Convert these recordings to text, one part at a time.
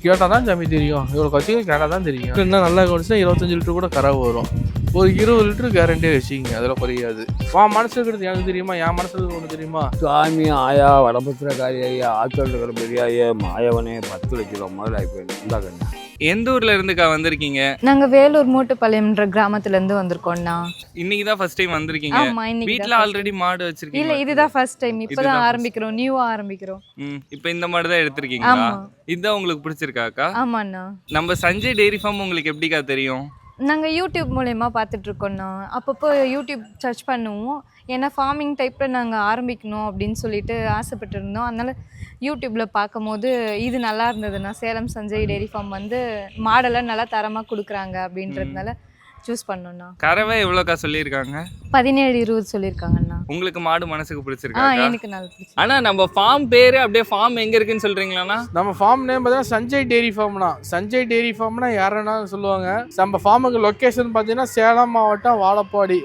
கேட்டால் தான் சாமி தெரியும், இவ்வளோ கட்சிகள் கேட்டால் தான் தெரியும். இன்னும் நல்லா கவனிச்சுன்னா 25 லிட்டர் கூட கறவை வரும். ஒரு 20 லிட்டர் கேரண்டியாக வச்சுக்கிங்க, அதில் குறையாது. மனசு இருக்கிறது எனக்கு தெரியுமா, என் மனசுல இருக்கிறது ஒன்று தெரியுமா? சுவாமி ஆயா வடபத்திரக்காரி ஐயா ஆத்தோடு இருக்கிற பெரியாயே மாயவனே 10 லட்சம் முதல்ல ஆகிப்போய் இந்த கண்ணா. எந்த ஊர்ல இருந்துக்கா வந்திருக்கீங்க? நாங்க வேலூர் மூட்டுப்பாளையம்ன்ற கிராமத்துல இருந்து வந்திருக்கோம்னா. இன்னைக்கு தான் ஃபர்ஸ்ட் டைம் வந்திருக்கீங்க? ஆமா, இன்னைக்கு வீட்ல ஆல்ரெடி மாடு வச்சிருக்கீங்க? இல்ல, இதுதான் ஃபர்ஸ்ட் டைம். இப்பதான் ஆரம்பிக்கிறோம், நியூவா ஆரம்பிக்கிறோம். இப்போ இந்த மாடு தான் எடுத்திருக்கீங்களா? இதுதான் உங்களுக்கு பிடிச்சிருக்காக்கா? ஆமாண்ணா. நம்ம சஞ்சய் டெய்ரி ஃபார்ம் உங்களுக்கு எப்படிக்கா தெரியும்? நாங்கள் யூடியூப் மூலயமா பார்த்துட்டு இருக்கோம்ண்ணா. அப்பப்போ யூடியூப் சர்ச் பண்ணுவோம். ஏன்னா ஃபார்மிங் டைப்பில் நாங்கள் ஆரம்பிக்கணும் அப்படின்னு சொல்லிட்டு ஆசைப்பட்டு இருந்தோம். அதனால யூடியூப்பில் பார்க்கும்போது இது நல்லா இருந்ததுண்ணா. சேலம் சஞ்சய் டெய்ரி ஃபார்ம் வந்து மாடெல்லாம் நல்லா தரமாக கொடுக்குறாங்க அப்படின்றதுனால சூஸ் பண்ணோம்ண்ணா. கறவை எவ்வளோக்கா சொல்லியிருக்காங்க? 17-20 சொல்லியிருக்காங்கண்ணா. உங்களுக்கு மாடு மனசுக்கு பிடிச்சிருக்கா? எனக்கு நல்லா பிடிச்சி. ஆனா நம்ம ஃபார்ம் பேரு அப்படியே ஃபார்ம் எங்க இருக்குன்னு சொல்றீங்களா? நம்ம ஃபார்ம் நேம் பார்த்தீங்கன்னா சஞ்சய் டெய்ரி ஃபார்ம்னா. சஞ்சய் டெய்ரி ஃபார்ம்னா யாருன்னா சொல்லுவாங்க. நம்ம ஃபார்முக்கு லொக்கேஷன் பார்த்தீங்கன்னா சேலம் மாவட்டம்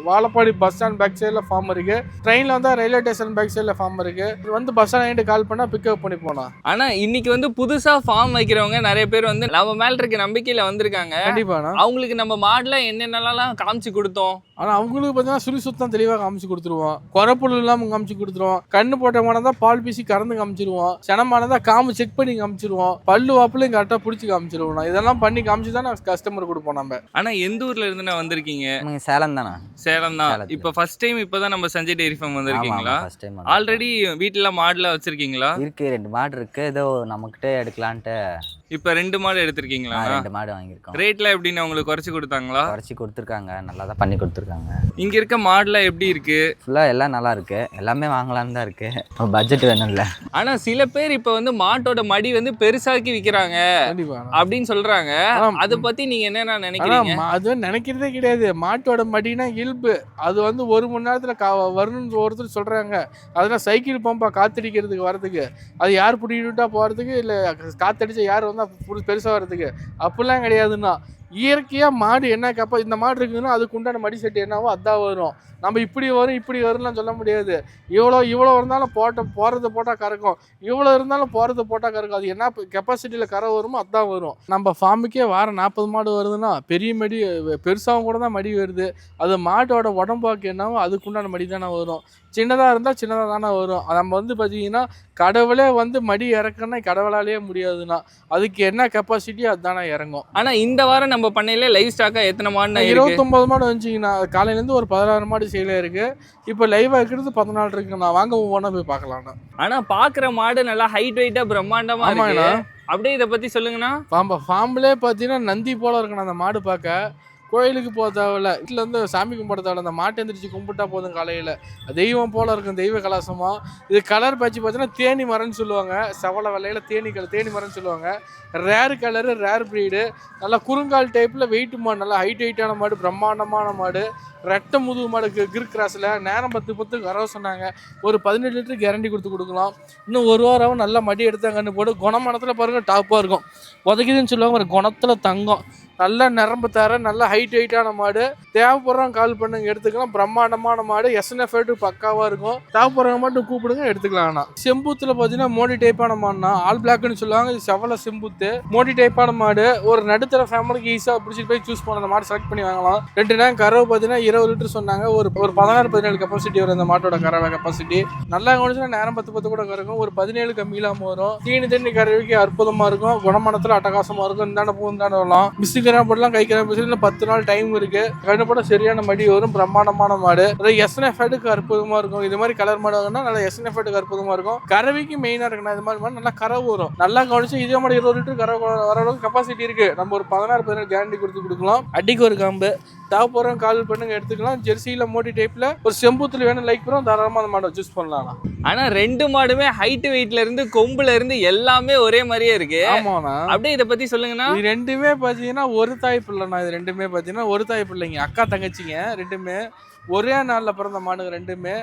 வாழப்பாடி பஸ் ஸ்டாண்ட் பேக் சைடில் ஃபார்ம் இருக்கு. ட்ரெயினில் வந்தால் ரயில்வே ஸ்டேஷன் பேக் சைடில் ஃபார்ம் இருக்கு. வந்து பஸ் ஸ்டாண்ட் கால் பண்ணால் பிக்கப் பண்ணி போனா. ஆனா இன்னைக்கு வந்து புதுசா ஃபார்ம் வைக்கிறவங்க நிறைய பேர் வந்து நம்ம மேல இருக்க நம்பிக்கையில வந்திருக்காங்க. கண்டிப்பாண்ணா. அவங்களுக்கு நம்ம மாடுல என்னென்னலாம் காமிச்சு கொடுத்தோம். ஆனால் அவங்களுக்கு பார்த்தீங்கன்னா சுழி சுத்தம் தெளிவாக காமிச்சு கொடுத்துருவோம். குறப்புள் இல்லாமல் காமிச்சு கொடுத்துருவோம். கண்ணு போட்ட மானதான் பால் பீசி கறந்து காமிச்சிருவோம். செனமானதான் காமு செக் பண்ணி காமிச்சிருவோம். பல்லு வாப்புலையும் கரெக்டாக பிடிச்சி காமிச்சிருவோம். இதெல்லாம் பண்ணி காமிச்சு தான் கஸ்டமர் கொடுப்போம் நம்ம. ஆனால் எந்த ஊர்ல இருந்து வந்திருக்கீங்க? சேலம் தானே. சேலம் தான். இப்போ ஃபர்ஸ்ட் டைம் இப்போதான் நம்ம சஞ்சய் டெய்ரி ஃபார்ம் வந்திருக்கீங்களா? ஆல்ரெடி வீட்டில் மாடுல வச்சிருக்கீங்களா? இருக்கு, 2 மாடு இருக்கு. ஏதோ நம்மகிட்ட எடுக்கலான்ட்டு இப்போ 2 மாடு எடுத்திருக்கீங்களா? 2 மாடு வாங்கியிருக்கோம். ரேட்லாம் எப்படின்னு உங்களுக்கு குறைச்சி கொடுத்தாங்களா? குறைச்சி கொடுத்துருக்காங்க, நல்லா தான் பண்ணி கொடுத்துருக்காங்க. இங்க இருக்க மாடுலாம் எப்படி இருக்கு? ஃபுல்லா எல்லாம் நல்லா இருக்கு. எல்லாமே வாங்கலான்னு தான் இருக்கு. பட்ஜெட் வேணும்ல. ஆனா சில பேர் இப்போ வந்து மாட்டோட மடி வந்து பெருசாக்கி விற்கிறாங்க அப்படின்னு சொல்றாங்க. அதை பத்தி நீங்க என்ன நினைக்கிறீங்க? அது நினைக்கிறதே கிடையாது. மாட்டோட மடினா இயல்பு. அது வந்து 1 மணி நேரத்துல வரணும்னு ஒருத்தர் சொல்றாங்க. அதெல்லாம் சைக்கிள் பம்பா காத்தடிக்கிறதுக்கு வரதுக்கு, அது யார் பிடிக்கிட்டா போறதுக்கு, இல்ல காத்தடிச்சா யார் வந்தா பெருசா வர்றதுக்கு, அப்படிலாம் கிடையாதுன்னா. இயற்கையாக மாடு என்ன இந்த மாடு இருக்குதுன்னா அதுக்கு உண்டான மடி செட்டு என்னவோ அதான் வரும். நம்ம இப்படி வரும்லாம் சொல்ல முடியாது. இவ்வளோ இருந்தாலும் போடுறது போட்டால் கறக்கும், இவ்வளோ இருந்தாலும் போடுறது போட்டால் கறக்கும். அது என்ன கெப்பாசிட்டியில் கரை வருமோ அதான் வரும். நம்ம ஃபார்முக்கே வாரம் 40 மாடு வருதுன்னா பெரிய மடி பெருசாகவும் கூட தான் மடி வருது. அது மாட்டோட உடம்பாக்கு என்னவோ அதுக்குண்டான மடி தானே வரும். சின்னதாக இருந்தால் சின்னதாக தானே வரும். நம்ம வந்து பார்த்தீங்கன்னா கடவுளே வந்து மடி இறக்குன்னா கடவுளாலேயே முடியாதுன்னா அதுக்கு என்ன கெப்பாசிட்டியோ அதுதானே இறங்கும். ஆனால் இந்த வாரம் நம்ம பண்ணையில லைவ் ஸ்டாக்காக எத்தனை மாடு? 29 மாடு வந்துச்சிங்கண்ணா. காலையிலேருந்து ஒரு 16 மாடு சேலே இருக்கு. இப்போ லைவாக இருக்கிறது 14 இருக்குண்ணா. வாங்க ஒவ்வொன்றா போய் பார்க்கலாம்ண்ணா. ஆனால் பார்க்குற மாடு நல்லா ஹைட் வெயிட்டாக பிரம்மாண்டமாக இருக்கு. அப்படியே இதை பற்றி சொல்லுங்கண்ணா. ஃபார்ம்லேயே பார்த்தீங்கன்னா நந்தி போல இருக்குண்ணா அந்த மாடு பார்க்க. கோயிலுக்கு போக தேவையில்ல, வீட்டில் வந்து சாமி கும்பிட தேவையில்ல. அந்த மாட்டை எந்திரிச்சு கும்பிட்டா போதும். காலையில் தெய்வம் போல இருக்கும், தெய்வ கலாசமாக. இது கலர் பச்சு பார்த்தீங்கன்னா தேனி மரம்னு சொல்லுவாங்க. செவலை வெள்ளையில் தேனி மரம்னு சொல்லுவாங்க. Rare colour, rare breed. நல்லா குறுங்கால் டைப்பில் வெயிட் மாடு, நல்லா ஹைட்டான மாடு, பிரம்மாண்டமான மாடு. ரெட்டை முதுகு மாடு கிர் கிராஸில் நேரம் 10 கறவை சொன்னாங்க. ஒரு 18 லிட்டர் கேரண்டி கொடுக்கலாம். இன்னும் 1 வாரம் நல்லா மடி எடுத்தாங்கன்னு போட்டு குணமானத்தில் பாருங்கள் டாப்பாக இருக்கும். உதைக்குதுன்னு சொல்லுவாங்க. ஒரு குணத்தில் தங்கம், நல்லா நிரம்பு தர, நல்லா ஹைட்டான மாடு. தேவைப்படுறவங்க கால் பண்ணுங்க, எடுத்துக்கலாம். பிரம்மாண்டமான மாடு. எஸ்என்எஃப் பக்காவாக இருக்கும். தேவைப்படுறவங்க மட்டும் கூப்பிடுங்க, எடுத்துக்கலாம். செம்பூத்தில் பார்த்தீங்கன்னா மோடி டைப்பான மாடுனா ஆல் பிளாக்னு சொல்லுவாங்க. இது செவலை செம்பூத்து மோடி டைப்பான மாடு. ஒரு நடுத்தர ஃபேமிலிக்கு ஈஸியாக பிடிச்சிட்டு போய் சூஸ் பண்ண அந்த மாடு செலக்ட் பண்ணி வாங்கலாம். 2 நேரம் கறவை பார்த்தீங்கன்னா 20 லிட்டர் சொன்னாங்க. ஒரு 16-17 கெப்பாசிட்டி வரும் அந்த மாட்டோட கறவை கெப்பாசிட்டி. நல்லா கவனிச்சுன்னா நேரம் 10 கூட கறக்கும். ஒரு 17 கம்மியில்லாமல் வரும். தீனி கறவைக்கு அற்புதமாக இருக்கும். குணமானத்தில் அட்டகாசமாக இருக்கும். இந்தாண்ட பூ இந்தாண்ட வரலாம். மிஸ்ஸுக்கிறேன் போடலாம், கைக்கிறேன் பேசல. 10 நாள் டைம் இருக்கு. கண்ணு போட சரியான மடி வரும். பிரம்மாண்டமான மாடு. அதாவது எஸ்என்எஃப்க்கு அற்புதமாக இருக்கும். இது மாதிரி கலர் மாடு வாங்கினா நல்லா எஸ்என்எஃப்க்கு அற்புதமாக இருக்கும். கறவைக்கு மெயினாக இருக்குண்ணா. இது மாதிரி நல்லா கறவை வரும். நல்லா கவனிச்சு இதே மாதிரி 20 லிட்டர் கறவை வர அளவுக்கு கெப்பாசிட்டி இருக்கு. நம்ம ஒரு 16-17 கேரண்டி கொடுக்கலாம். அடிக்கு ஒரு காம்பு. தேவைப்படுறோம் கால் பண்ணுங்க, எடுத்துக்கலாம். ஜெர்சியில் மோடி டைப்ல ஒரு செம்பூத்துல வேணும் லைக் பண்ணுவோம். தாராளமாக அந்த மாடை சூஸ் பண்ணலாம். ஆனா 2 மாடுமே ஹைட் வெயிட்ல இருந்து கொம்புல இருந்து எல்லாமே ஒரே மாதிரியே இருக்கு. ஆமாண்ணா. அப்படியே இதை பத்தி சொல்லுங்கண்ணா. இது 2மே பார்த்தீங்கன்னா ஒரு தாய் பிள்ளைண்ணா. இது 2மே பார்த்தீங்கன்னா ஒரு தாய் பிள்ளைங்க, அக்கா தங்கச்சிங்க. 2மே ஒரே நாளில் பிறந்த மாடுங்க.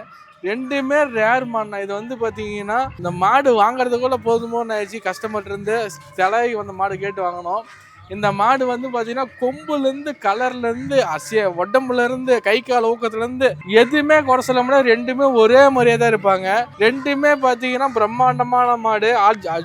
2மே ரேர் மாடுண்ணா. இது வந்து பார்த்தீங்கன்னா இந்த மாடு வாங்குறதுக்குள்ள போதுமோன்னு ஆயிடுச்சு. கஸ்டமர் இருந்து சிலைக்கு வந்த மாடு கேட்டு வாங்கணும். இந்த மாடு வந்து பாத்தீங்கன்னா கொம்புல இருந்து கலர்ல இருந்து உடம்புல இருந்து கை கால் ஊக்கத்துல இருந்து எதுவுமே குறை சொல்ல முடியாது. ரெண்டுமே ஒரே மாதிரியே தான் இருப்பாங்க. ரெண்டுமே பாத்தீங்கன்னா பிரம்மாண்டமான மாடு,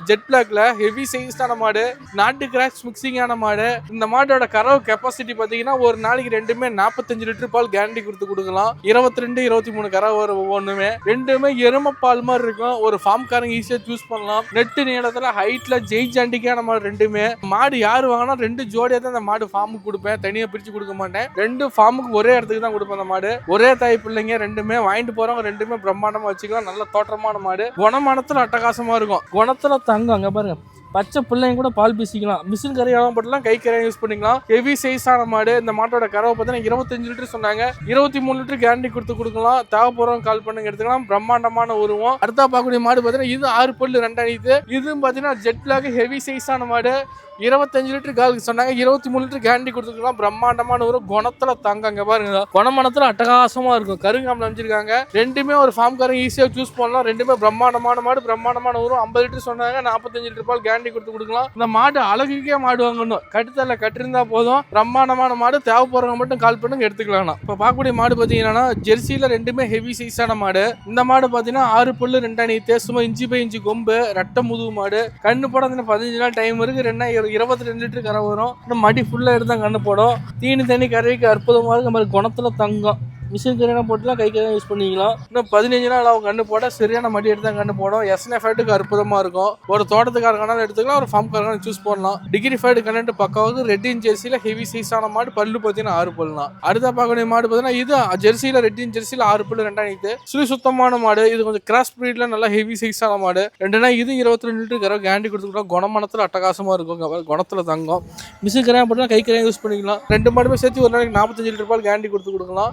ஜெட் பிளாக்ல ஹெவி சைஸ்டான மாடு, நாட்டு கிராஸ் மிக்சிங்கான மாடு. இந்த மாட்டோட கறவு கெப்பாசிட்டி பாத்தீங்கன்னா ஒரு நாளைக்கு ரெண்டுமே 45 லிட்டர் பால் கேரண்டி கொடுக்கலாம். 22 23 கறவை வரும் ஒவ்வொன்றுமே. ரெண்டுமே எருமை பால் மாதிரி இருக்கும். ஒரு ஃபார்ம் காரங்க ஈஸியா சூஸ் பண்ணலாம். நெட்டு நீளத்துல ஹைட்ல ஜெய்ஜாண்டிக்கான மாடு. ரெண்டுமே மாடு யாரு வாங்கினா 2 ஜோடியா தான் அந்த மாடு ஃபார்முக்கு கொடுப்பேன், தனியா பிரிச்சு கொடுக்க மாட்டேன். 2 ஃபார்முக்கு ஒரே இடத்துக்கு தான் கொடுப்பேன். அந்த மாடு ஒரே தாய் பிள்ளைங்க. ரெண்டுமே வாங்கிட்டு போறவங்க ரெண்டுமே பிரம்மாண்டமா வச்சுக்கலாம். நல்ல தோற்றமான மாடு, குணமானத்துல அட்டகாசமா இருக்கும். குணத்துல தங்கம். அங்க பாருங்க, பச்சை பிள்ளைங்க கூட பால் பீசிக்கலாம். மிஷின் கரையாலும் போட்டலாம், கை கரையும் யூஸ் பண்ணிக்கலாம். ஹெவி சைஸான மாடு. இந்த மாட்டோட கறவை பார்த்தீங்கன்னா 25 லிட்டர் சொன்னாங்க. 23 லிட்டர் கேரண்டி கொடுக்கலாம். தேவைப்படுறவங்க கால் பண்ணுங்க, எடுத்துக்கலாம். பிரம்மாண்டமான உருவம். அடுத்தா பார்க்கக்கூடிய மாடு பார்த்தீங்கன்னா இது 6 பல்லு 2 அணிது. இதுவும் பார்த்தீங்கன்னா ஜெட் பிளாக் ஹெவி சைஸான மாடு. 25 லிட்டர் காலுக்கு சொன்னாங்க. 23 லிட்டர் கேரண்டி கொடுத்துக்கலாம். பிரம்மாண்டமான ஒரு குணத்துல தங்கங்க பாருங்க. குணமானத்துல அட்டகாசமா இருக்கும். கருங்காமல் அமைச்சிருக்காங்க. ரெண்டுமே ஒரு ஃபார்ம் காரங்க ஈஸியா சூஸ் பண்ணலாம். ரெண்டுமே பிரம்மாண்டமான மாடு, பிரம்மாண்டமான ஒரு 50 லிட்டர் சொன்னாங்க. 45 லிட்டர் பால் கேரண்டி கொடுக்கலாம். இந்த மாடு அழகுக்கே மாடு வாங்கணும், கட்டுத்தல கட்டிருந்தா போதும். பிரம்மாண்டமான மாடு. தேவைப்படுறவங்க மட்டும் கால் பண்ணுங்க, எடுத்துக்கலாம். இப்ப பார்க்கக்கூடிய மாடு பாத்தீங்கன்னா ஜெர்சியில ரெண்டுமே ஹெவி சைஸான மாடு. இந்த மாடு பாத்தீங்கன்னா 6 பல்லு 2 அணி, சும்மா இஞ்சி பை இஞ்சி கொம்பு, ரெட்டை முதுகு மாடு. கண்ணு போட 15 நாள் டைம் இருக்கு. 22 லிட்டர் கரை வரும். மடி ஃபுல்லா எடுத்தா கண்ணு போடும். தீனி தண்ணி கரைக்கு அற்புதமா இருக்கு. நம்ம குணத்துல தங்கம். மிஷின் கரையெல்லாம் போட்டுலாம் கை கரையாக யூஸ் பண்ணிக்கலாம். இன்னும் 15 நாள் அவங்க கண்ணு போட சரியான மடி எடுத்து கண்ணு போடும். எஸ்என்ஏ ஃபேட்டுக்கு அற்புதமா இருக்கும். ஒரு தோட்டத்துக்கார கண்ணால் எடுத்துக்கலாம், ஒரு ஃபார்ம் கார சூஸ் பண்ணலாம். டிகிரி ஃபேட்டு கண்ணு பக்காவது. ரெட்டின் ஜெர்சியில ஹெவி சைஸான மாடு. பல்லு பார்த்தீங்கன்னா 6 பல்லு தான். அடுத்த பார்க்கக்கூடிய மாடு பார்த்தீங்கன்னா இது ஜெர்சியில ரெட்டின் ஜெர்சியில 6 பல்லு 2 அணித்து. சுத்தமான மாடு. இது கொஞ்சம் கிராஸ் பிரீட்ல நல்லா ஹெவி சைஸான மாடு. ரெண்டுனா இது 22 லிட்டர் கரை கேரண்டி கொடுத்துக்கலாம். குணமானத்துல அட்டகாசமா இருக்கும். குணத்துல தங்கம். மிஷின் கரையாக போட்டுலாம் கை கரையாக யூஸ் பண்ணிக்கலாம். ரெண்டு மாடுமே சேர்த்து ஒரு நாளைக்கு 45 லிட்டர் பால் கேரண்டி கொடுக்கலாம்.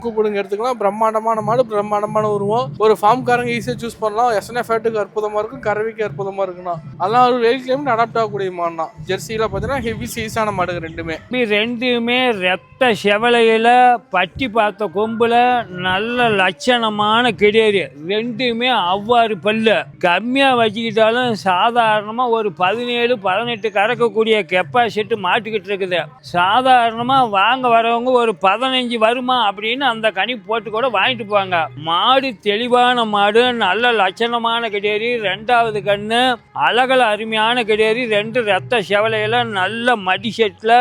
கூப்பிடுங்க, எடுத்துக்கலாம். பிரம்மாண்டமான மாடு, பிரம்மாண்டமான உருவம். ஒரு ஃபார்ம் காரங்க ஈஸியா சூஸ் பண்ணலாம். எஸ்என்ஏ ஃபேட்டுக்கு அற்புதமா இருக்கும், கறவைக்கு அற்புதமா இருக்குண்ணா. அதெல்லாம் ஒரு வெயில் கிளைமேட் அடாப்ட் ஆகக்கூடிய மாடுனா. ஜெர்சியில பாத்தீங்கன்னா ஹெவி சைஸான மாடு. ரெண்டுமே ரத்த செவலையில பட்டி பார்த்த கொம்புல நல்ல லட்சணமான கிடையாது. ரெண்டுமே அவ்வாறு பல்லு. கம்மியா வச்சுக்கிட்டாலும் சாதாரணமா ஒரு 17 18 கறக்கக்கூடிய கெப்பாசிட்டி மாட்டிக்கிட்டு இருக்குது. சாதாரணமா வாங்க வரவங்க ஒரு 15 வருமா அப்படின்னு அந்த கனி போட்டு கூட வாங்கிட்டு போவாங்க. மாடு தெளிவான மாடு, நல்ல லட்சணமான கிடையாது. 2வது கண்ணு அழகல அருமையான கிடையாது. 2 ரத்த செவலையில நல்ல மடி செட்ல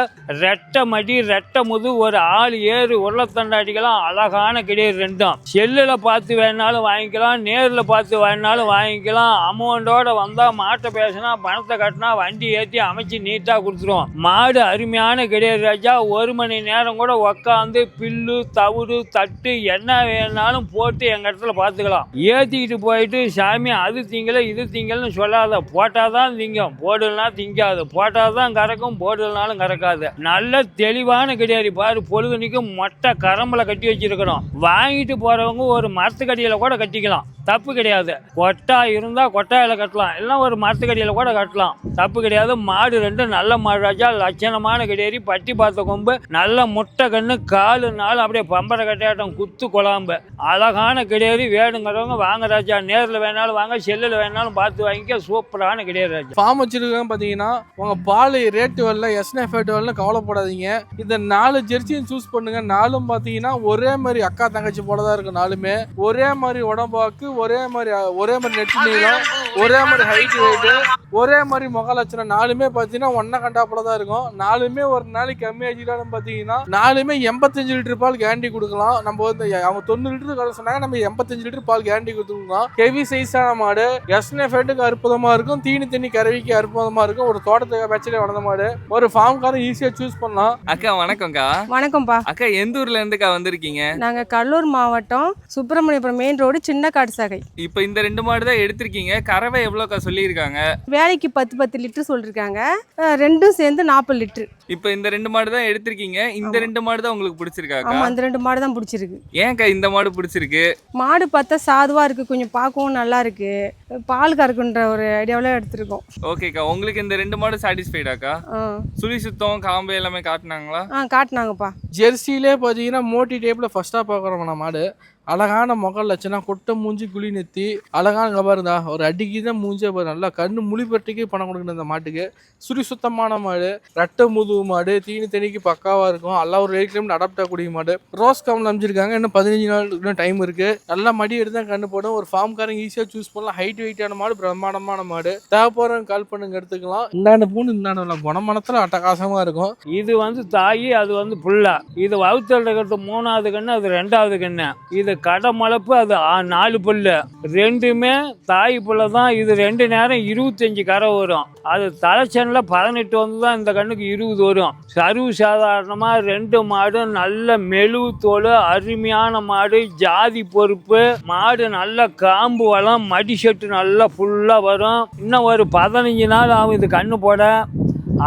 ரெட்டை மடி, ரெட்டை முது, ஒரு ஆள் ஏறு உருளத்தண்டாடிக்கலாம். அழகான கிடையாது. ரெண்டும் செல்லுல பார்த்து வேணாலும் வாங்கிக்கலாம், நேரில் பார்த்து வேணாலும் வாங்கிக்கலாம். அமௌண்டோட வந்தா மாட்டை பேசினா பணத்தை கட்டினா வண்டி ஏற்றி அமைச்சு நீட்டா கொடுத்துருவோம். மாடு அருமையான கிடையாது ராஜா. 1 மணி நேரம் கூட உக்காந்து பில்லு தவுடு தட்டு என்ன வேணாலும் போட்டு எங்க இடத்துல பார்த்துக்கலாம். ஏற்றிக்கிட்டு போயிட்டு சாமி அது திங்கல இது திங்கல்னு சொல்லாத. போட்டாதான் திங்கும், போடலனா திங்காது. போட்டாதான் கறக்கும், போடலனாலும் கறக்காது. நல்ல தெளிவான கிடையாது. பாரு, பொழுதுனிக்கு மொட்டை கரம்புல கட்டி வச்சிருக்கிறோம். வாங்கிட்டு போறவங்க ஒரு மரத்துக்கடியில கூட கட்டிக்கலாம், தப்பு கிடையாது. கொட்டா இருந்தா கொட்டாயில கட்டலாம், இல்லைன்னா ஒரு மரத்துக்கடியில கூட கட்டலாம், தப்பு கிடையாது. மாடு 2 நல்ல மாடு ராஜா. லட்சணமான கிடையாது. பட்டி பார்த்த கொம்பு, நல்ல முட்டை கண்ணு, 4 நாள் அப்படியே பம்பரை கட்டையாட்டம் குத்து குழாம்பு. அழகான கிடையாது. வேணுங்கிறவங்க வாங்க ராஜா. நேரில் வேணாலும் வாங்க, செல்லில் வேணாலும் பார்த்து வாங்கிக்க. சூப்பரான கிடையாது ராஜா. ஃபார்ம் வச்சிருக்காங்க பாத்தீங்கன்னா உங்க பால் ரேட்டு வரல, எஸ்என்ஏ ஃபேட் வரல, கவலைப்படாதீங்க. இந்த 4 ஜெர்சியும் சூஸ் பண்ணுங்க. 4ம் பாத்தீங்கன்னா ஒரே மாதிரி அக்கா தங்கச்சி போலதான் இருக்கும். 4மே ஒரே மாதிரி உடம்பாக்கு, ஒரே மாதிரி நெட்டு நீளம், ஒரே மாதிரி ஹைட் வெயிட், ஒரே மாதிரி முக லட்சணம். 4மே பாத்தீங்கன்னா ஒன்ன கண்டாப்புல தான் இருக்கும். 4மே ஒரு நாளைக்கு கம்மியாச்சும் பாத்தீங்கன்னா 4மே 85 லிட்டர் பால் கேரண்டி கொடுக்கலாம். நம்ம வந்து அவங்க 90 லிட்டர் கலர் சொன்னாங்க, நம்ம 85 லிட்டர் பால் கேரண்டி கொடுத்துக்கலாம். ஹெவி சைஸான மாடு. எஸ்என்ஏ ஃபேட்டுக்கு அற்புதமா இருக்கும். தீனி தண்ணி கறவைக்கு அற்புதமா இருக்கும். ஒரு தோட்டத்துக்கு பச்சையில வளர்ந்த மாடு. ஒரு ஃபார்ம் காரன் ஈஸியா சூஸ் பண்ணலாம். அக்கா வணக்கம்க்கா. வணக்கம்ப்பா. அக்கா எந்த ஊர்ல இருந்துக்கா வந்திருக்கீங்க? நாங்க கடலூர் மாவட்டம் சுப்பிரமணியபுரம் மெயின் ரோடு சின்ன காடுசாகை. இப்போ இந்த 2 மாடு தான் எடுத்திருக்கீங்க. கறவை எவ்வளோக்கா சொல்லியிருக்காங்க? வேலைக்கு 10 லிட்டர் சொல்லிருக்காங்க. 2ம் சேர்ந்து 40 லிட்டர். இப்போ இந்த 2 மாடு தான் எடுத்திருக்கீங்க. இந்த 2 மாடு தான் உங்களுக்கு பிடிச்சிருக்காக்கா? ஆமா, அந்த 2 மாடு தான் பிடிச்சிருக்கு. ஏன்க்கா இந்த மாடு பிடிச்சிருக்கு? மாடு பார்த்தா சாதுவா இருக்கு, கொஞ்சம் பார்க்கவும் நல்லா இருக்கு. பால் கறக்குன்ற ஒரு ஐடியாவில் எடுத்திருக்கோம். ஓகேக்கா, உங்களுக்கு இந்த 2 மாடு சாட்டிஸ்ஃபைடாக்கா? சுழி சுத்தம் காம்பு எல்லாமே காட்டினாங்களா? காட்டினாங்கப்பா. ஜெர்சியிலே பார்த்தீங்கன்னா மோட்டி டைப்ல ஃபர்ஸ்டா பார்க்குறோம் மாடு. அழகான முக லட்சணம், கொட்டை மூஞ்சி, குழி நெத்தி, அழகான பாருந்தா ஒரு அடிக்கு தான் மூஞ்சி பாரு, நல்லா கண்ணு முழிப்பட்டிக்கு பணம் கொடுக்கணும் இந்த மாட்டுக்கு. சுரி சுத்தமான மாடு, ரெட்டை முதுகு மாடு, தீனி தண்ணிக்கு பக்காவாக இருக்கும். எல்லாம் ஒரு 8 கிலோமீட்டர் அடாப்ட் ஆகக்கூடிய மாடு. ரோஸ் கம்மில் அமைச்சிருக்காங்க. இன்னும் 15 நாள் இன்னும் டைம் இருக்கு. நல்லா மடி எடுத்து தான் கண்ணு போடும். ஒரு ஃபார்ம்காரங்க ஈஸியாக சூஸ் பண்ணலாம். ஹைட் வெயிட்டான மாடு, பிரம்மாண்டமான மாடு. தேவைப்படுறவங்க கால் பண்ணுங்க, எடுத்துக்கலாம். இந்தாண்ட பூண்டு இந்தாண்ட குணமனத்தில் அட்டகாசமாக இருக்கும். இது வந்து தாயி, அது வந்து புல்லா. இது வவுத்தல்றது 3வது கண்ணு, அது 2வது கண்ணு. இது கடமளப்பு, அது 4 புல்லு. ரெண்டுமே தாய் புல்ல தான். இது 2 நேரம் 25 கரை வரும். அது தலைச்சனில் 18 வந்து தான் இந்த கண்ணுக்கு 20 வரும். சர்வ சாதாரணமாக 2 மாடும் நல்ல மெழுவு தோல், அருமையான மாடு, ஜாதி பொறுப்பு மாடு, நல்ல காம்பு வளம், மடி செட்டு நல்லா ஃபுல்லாக வரும். இன்னும் ஒரு 15 நாள் ஆகும் இது கண்ணு போட.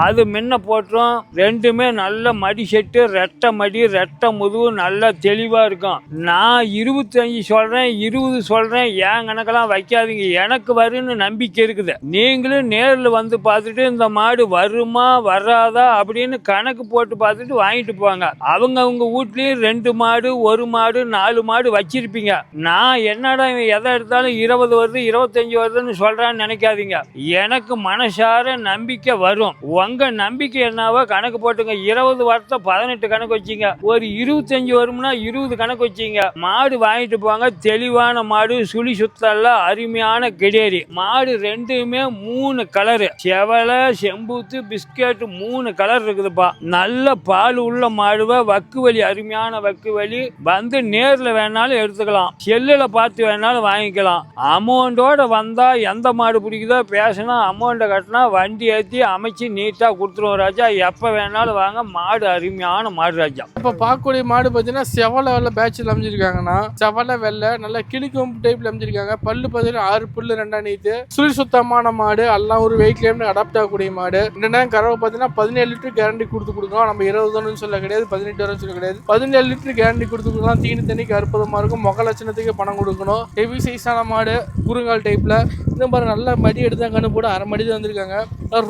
அது முன்ன போட்டுரும். ரெண்டுமே நல்ல மடி செட்டு, ரெட்டை மடி, ரெட்டை முதுகு, நல்லா தெளிவாக இருக்கும். நான் 25 சொல்கிறேன், 20 சொல்கிறேன், ஏன் கணக்கெல்லாம் வைக்காதீங்க. எனக்கு வரும்னு நம்பிக்கை இருக்குது. நீங்களும் நேரில் வந்து பார்த்துட்டு இந்த மாடு வருமா வராதா அப்படின்னு கணக்கு போட்டு பார்த்துட்டு வாங்கிட்டு போவாங்க. அவங்க வீட்லேயும் 2 மாடு, 1 மாடு, 4 மாடு வச்சிருப்பீங்க. நான் என்னடா எதை எடுத்தாலும் 20 வருது 25 வருதுன்னு சொல்கிறான்னு நினைக்காதீங்க. எனக்கு மனசார நம்பிக்கை வரும். உங்க நம்பிக்கை என்னவோ கணக்கு போட்டுங்க. 20 வருஷத்தை 18 கணக்கு வச்சிங்க. ஒரு 25 வரும்னா 20 கணக்கு வச்சிங்க. மாடு வாங்கிட்டு போவாங்க. தெளிவான மாடு, சுழி சுத்தல்ல அருமையான கிடேரி மாடு. ரெண்டுமே 3 கலரு, செவலை, செம்பூத்து, பிஸ்கட், 3 கலர் இருக்குதுப்பா. நல்ல பால் உள்ள மாடுவ. வக்கு வலி, அருமையான வக்கு வலி. வந்து நேரில் வேணாலும் எடுத்துக்கலாம், செல்லில் பார்த்து வேணாலும் வாங்கிக்கலாம். அமௌண்டோட வந்தா எந்த மாடு பிடிக்குதோ பேசினா அமௌண்ட்டை கட்டினா வண்டி ஏற்றி அமைச்சு நீட்டாக கொடுத்துருவோம் ராஜா. எப்போ வேணாலும் வாங்க. மாடு அருமையான மாடு ராஜா. இப்போ பார்க்கக்கூடிய மாடு பார்த்தீங்கன்னா செவலை வெள்ளை பேட்சில் அமைஞ்சிருக்காங்கன்னா, செவலை வெள்ளை நல்லா கிளிக்கும் டைப்ல அமைஞ்சிருக்காங்க. பல்லு பார்த்தீங்கன்னா 6 புல்லு 2 நீத்து, சுழி சுத்தமான மாடு. எல்லாம் ஒரு வெயிட் கிளைம் அடாப்ட் ஆகக்கூடிய மாடு. இந்த கறவை பார்த்தீங்கன்னா 17 லிட்டர் கேரண்டி கொடுக்கலாம். நம்ம 20 சொல்ல கிடையாது, 18 வரும்னு சொல்ல கிடையாது. 17 லிட்டர் கேரண்டி கொடுக்கலாம். தீனி தண்ணிக்கு அற்புதமாக இருக்கும். முக லட்சணத்துக்கு பணம் கொடுக்கணும். ஹெவி சைஸான மாடு, குறுங்கால் டைப்ல. இந்த மாதிரி நல்லா மடி எடுத்து தான் கண்ணு போட 1/2 மடி தான் வந்திருக்காங்க.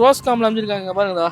ரோஸ் காமில் அமைஞ்சிருக்காங்க பாருங்கடா.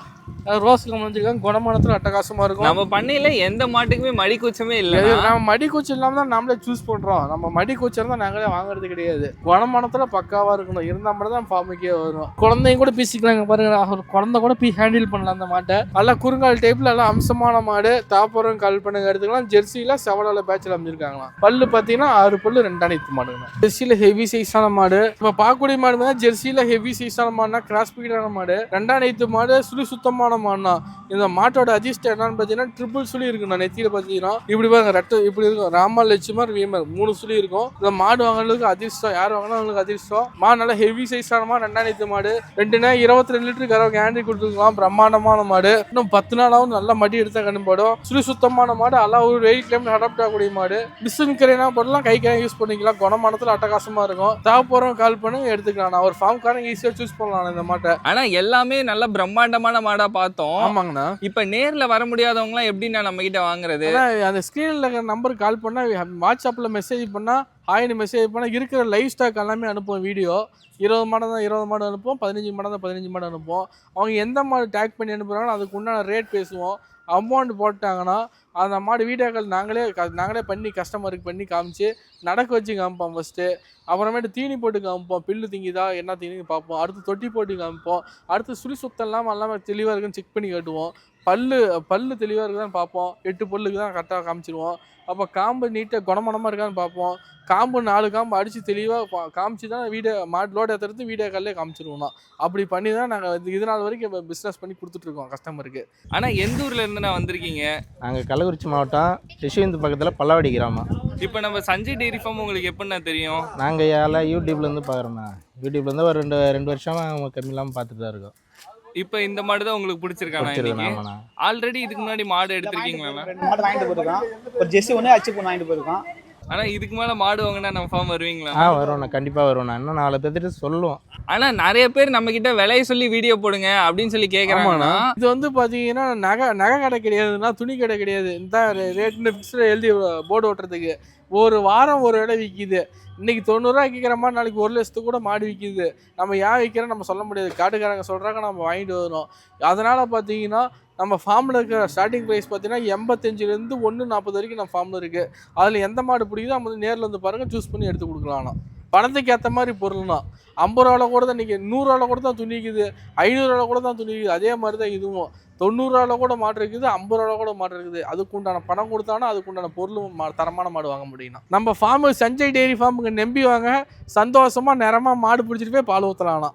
ரோஸ் காமில் அமைஞ்சிருக்காங்க. குணமானத்தில் அட்டகாசமாக இருக்கும். நம்ம பண்ணையில எந்த மாட்டுக்குமே மடி கூச்சமே இல்லை. நம்ம மடி கூச்சம் இல்லாமல் தான் நம்மளே சூஸ் பண்ணுறோம். நம்ம மடி கூச்சம் தான் நாங்களே வாங்குறது கிடையாது. குணமானத்தில் பக்காவாக இருக்கணும். இருந்தால் மட்டும் தான் ஃபார்முக்கே வரும். குழந்தைங்க கூட பீசிக்கலாங்க பாருங்க. ஒரு குழந்தை கூட ஹேண்டில் பண்ணலாம் அந்த மாட்டை. நல்லா குறுங்கால் டைப்ல எல்லாம் அம்சமான மாடு. தாப்புறம் கால் பண்ணுங்க எடுத்துக்கலாம். ஜெர்சியில் செவலால பேட்சில் அமைஞ்சிருக்காங்களாம். பல்லு பார்த்தீங்கன்னா 6 பல்லு 2 நீத்து மாடுங்க. ஜெர்சியில் ஹெவி சைஸான மாடு. இப்போ பார்க்கக்கூடிய மாடு தான் ஜெர்சியில் ஹெவி சைஸான மாடுனா கிராஸ் பீடான மாடு. 2 நீத்து மாடு, சுழி சுத்தமான மாடுனா. இந்த மாட்டோட அதிர்ஷ்டம் என்னன்னு பார்த்தீங்கன்னா ட்ரிபிள் சுழி இருக்குண்ணா. நெத்தியில பார்த்தீங்கன்னா இப்படி பாருங்க, ரெட்டை இப்படி இருக்கும். ராமல், லட்சுமர், வீமர் 3 சுழி இருக்கும். இந்த மாடு வாங்குறதுக்கு அதிர்ஷ்டம். யார் வாங்கினா அவங்களுக்கு அதிர்ஷ்டம். மாடு நல்லா ஹெவி சைஸான மாடு, 2 நீத்து மாடு. 2 22 லிட்டர் கறவை கேண்டி கொடுத்துருக்கலாம். பிரம்மாண்டமான மாடு. இன்னும் 10 நாளாவும் நல்லா மடி எடுத்தா கண்டுபடும். சுழி சுத்தமான மாடு. எல்லாம் ஒரு வெயிட் கிளைம் அடாப்ட் ஆகக்கூடிய மாடு. மிஷின் கரைனா போடலாம், கை கரை யூஸ் பண்ணிக்கலாம். குணமானத்தில் அட்டகாசமா இருக்கும். தேவைப்படுறவங்க கால் பண்ணுங்க, எடுத்துக்கலாம். நான் ஒரு ஃபார்ம்காரங்க ஈஸியாக சூஸ் பண்ணலாம் இந்த மாட்டை. ஆனா எல்லாமே நல்ல பிரம்மாண்டமான மாடா பார்த்தோம். ஆமாங்கண்ணா. இப்ப நேர்ல வர முடியாதவங்க எல்லாம் எப்படின்னா நம்ம கிட்ட வாங்குறது? அந்த ஸ்கிரீன்ல இருக்கிற நம்பருக்கு கால் பண்ணா, வாட்ஸ்அப்ல மெசேஜ் பண்ணா, ஹாய்னு மெசேஜ் பண்ணா இருக்கிற லைவ் ஸ்டாக் எல்லாமே அனுப்புவோம். வீடியோ 20 மாடு தான் 20 மாடு அனுப்புவோம், 15 மாடு தான் 15 மாடு அனுப்புவோம். அவங்க எந்த மாடு டேக் பண்ணி அனுப்புறாங்களோ அதுக்கு உண்டான ரேட் பேசுவோம். அமௌண்ட் போட்டாங்கன்னா அந்த மாடு வீடியோக்கள் நாங்களே பண்ணி கஸ்டமருக்கு பண்ணி காமிச்சு நடக்க வச்சு காமிப்போம் ஃபஸ்ட்டு. அப்புறமேட்டு தீனி போட்டு காமிப்போம். பில்லு திங்கிதா என்ன தீனி பார்ப்போம். அடுத்து தொட்டி போட்டு காமிப்போம். அடுத்து சுழி சுத்தம் எல்லாமே தெளிவாக இருக்குன்னு செக் பண்ணி காட்டுவோம். பல்லு தெளிவாக இருக்குதான்னு பார்ப்போம். 8 பல்லுக்கு தான் கரெக்டாக காமிச்சிடுவோம். அப்போ காம்பு நீட்டாக குணமனமாக இருக்கான்னு பார்ப்போம். காம்பு 4 காம்பு அடித்து தெளிவாக காமிச்சு தான் மாடு லோடு ஏற்றுறது வீடியோ காலிலே காமிச்சிருவோம்னா. அப்படி பண்ணி தான் நாங்கள் இது நாள் வரைக்கும் பிஸ்னஸ் பண்ணி கொடுத்துட்ருக்கோம் கஸ்டமருக்கு. ஆனால் எந்த ஊர்ல இருந்து நான் வந்திருக்கீங்க? நாங்கள் கள்ளக்குறிச்சி மாவட்டம் ரிஷிவந்த் பக்கத்தில் பல்லாவடி கிராமம். இப்போ நம்ம சஞ்சய் டெய்ரி ஃபார்ம் உங்களுக்கு எப்படின்னா தெரியும்? நாங்கள் யூடியூப்லேருந்து பார்க்குறோண்ணா. யூடியூப்லேருந்து ஒரு ரெண்டு வருஷமாக கம்மி இல்லாமல் பார்த்துட்டு தான் இருக்கோம். இப்போ இந்த மாடு தான் உங்களுக்கு பிடிச்சிருக்காங்க. ஆல்ரெடி இதுக்கு முன்னாடி மாடு எடுத்திருக்கீங்களா? 2 மாடு வாங்கிட்டு போயிருக்கோம். ஒரு ஜெர்சி ஒன்று அச்சு பொண்ணு வாங்கிட்டு போயிருக்கோம். ஆனால் இதுக்கு மேலே மாடு வாங்கினா நம்ம ஃபார்ம் வருவீங்களா? வருவோண்ணா, கண்டிப்பாக வருவோண்ணா. இன்னும் 4 பேர்த்திட்ட சொல்லுவோம். ஆனால் நிறைய பேர் நம்ம கிட்ட விலையை சொல்லி வீடியோ போடுங்க அப்படின்னு சொல்லி கேட்குறாங்கன்னா, இது வந்து பார்த்தீங்கன்னா நகை கடை கிடையாதுன்னா, துணி கடை கிடையாது. இந்த ரேட்னு ஃபிக்ஸ்டு எழுதி போர்டு ஓட்டுறதுக்கு ஒரு வாரம் ஒரு இடம் விற்கிது. இன்றைக்கி 90 ரூபா விற்கிற மாதிரி நாளைக்கு 1 லட்சத்துக்கு கூட மாடு விற்கிது. நம்ம ஏன் விற்கிறோம் நம்ம சொல்ல முடியாது. காட்டுக்காரங்க சொல்கிறாங்க, நம்ம வாங்கிட்டு வரோம். அதனால் பார்த்தீங்கன்னா நம்ம ஃபார்மில் இருக்கிற ஸ்டார்டிங் ப்ரைஸ் பார்த்தீங்கன்னா 85லேருந்து 140 வரைக்கும் நம்ம ஃபார்மில் இருக்குது. அதில் எந்த மாடு பிடிக்குதோ நம்ம வந்து நேரில் வந்து பாருங்கள், சூஸ் பண்ணி எடுத்து கொடுக்கலாம்ண்ணா. பணத்துக்கு ஏற்ற மாதிரி பொருள்னா 50 ரூபாவில் கூட தான் இன்றைக்கி 100 ரூபாவில் கூட தான் துணிக்குது, 500 ரூபாவில் கூட தான் துணிக்குது. அதே மாதிரி தான் இதுவும் 90 ரூபாவில் கூட மாடு இருக்குது, 50 ரூபாவில் கூட மாடு இருக்குது. அதுக்கு உண்டான பணம் கொடுத்தானா அதுக்கு உண்டான பொருளும் தரமான மாடு வாங்க முடியும். நம்ம ஃபார்மு சஞ்சய் டெய்ரி ஃபார்முக்கு நம்பி வாங்க, சந்தோஷமாக நிறமாக மாடு பிடிச்சிட்டு போய் பால் ஊற்றலாம்னா.